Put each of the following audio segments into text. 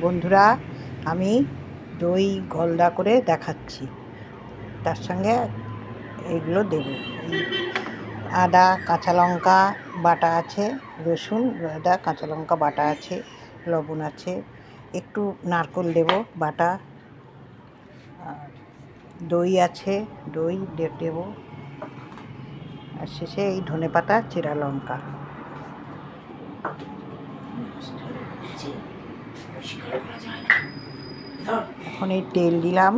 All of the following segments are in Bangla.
বন্ধুরা, আমি দই গলদা করে দেখাচ্ছি। তার সঙ্গে এইগুলো দেব। আদা কাঁচা লঙ্কা বাটা আছে, রসুন আদা কাঁচা লঙ্কা বাটা আছে, লবণ আছে, একটু নারকেল দেব বাটা, আর দই আছে, দই দেব, আর শেষে এই ধনেপাতা চেরা লঙ্কা। এখন এই তেল দিলাম,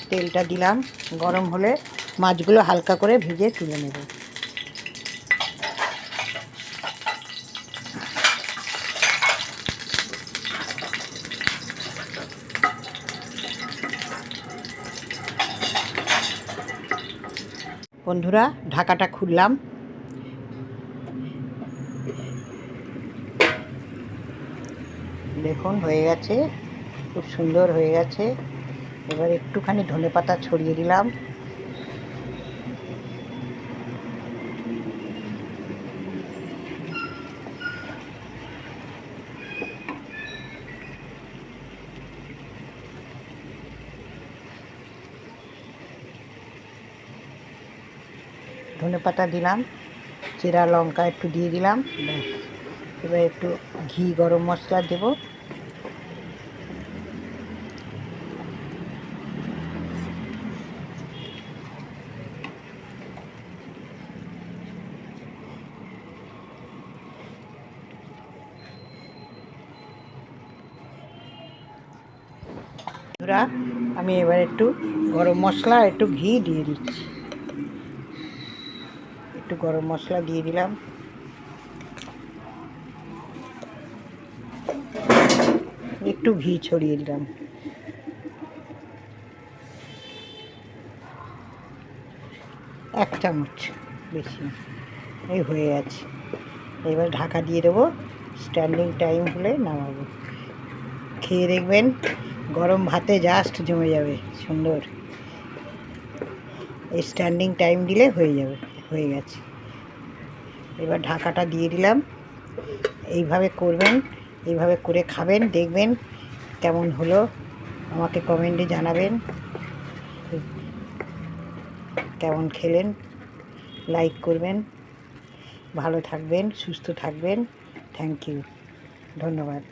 তেলটা দিলাম, গরম হলে মাছগুলো হালকা করে ভেজে তুলে নেব। বন্ধুরা, ঢাকাটা খুললাম, দেখুন হয়ে গেছে, খুব সুন্দর হয়ে গেছে। এবার একটুখানি ধনেপাতা ছড়িয়ে দিলাম, ধনেপাতা দিলাম, চেরা লঙ্কা একটু দিয়ে দিলাম। এবার একটু ঘি গরম মশলা দেব, আমি এবার একটু গরম মশলা একটু ঘি দিয়ে দিচ্ছি, একটু গরম মশলা দিয়ে দিলাম, একটু ঘি ছড়িয়ে দিলাম, এক চামচ, বেশি এই হয়ে গেছে। এবার ঢাকা দিয়ে দেবো, স্ট্যান্ডিং টাইম হলে নামাবো। খেয়ে দেখবেন, গরম ভাতে জাস্ট জমে যাবে, সুন্দর। এই স্ট্যান্ডিং টাইম দিলে হয়ে যাবে, হয়ে গেছে। এবার ঢাকাটা দিয়ে দিলাম। এইভাবে করবেন, এইভাবে করে খাবেন, দেখবেন কেমন হলো, আমাকে কমেন্টে জানাবেন কেমন খেলেন। লাইক করবেন। ভালো থাকবেন, সুস্থ থাকবেন। থ্যাংক ইউ, ধন্যবাদ।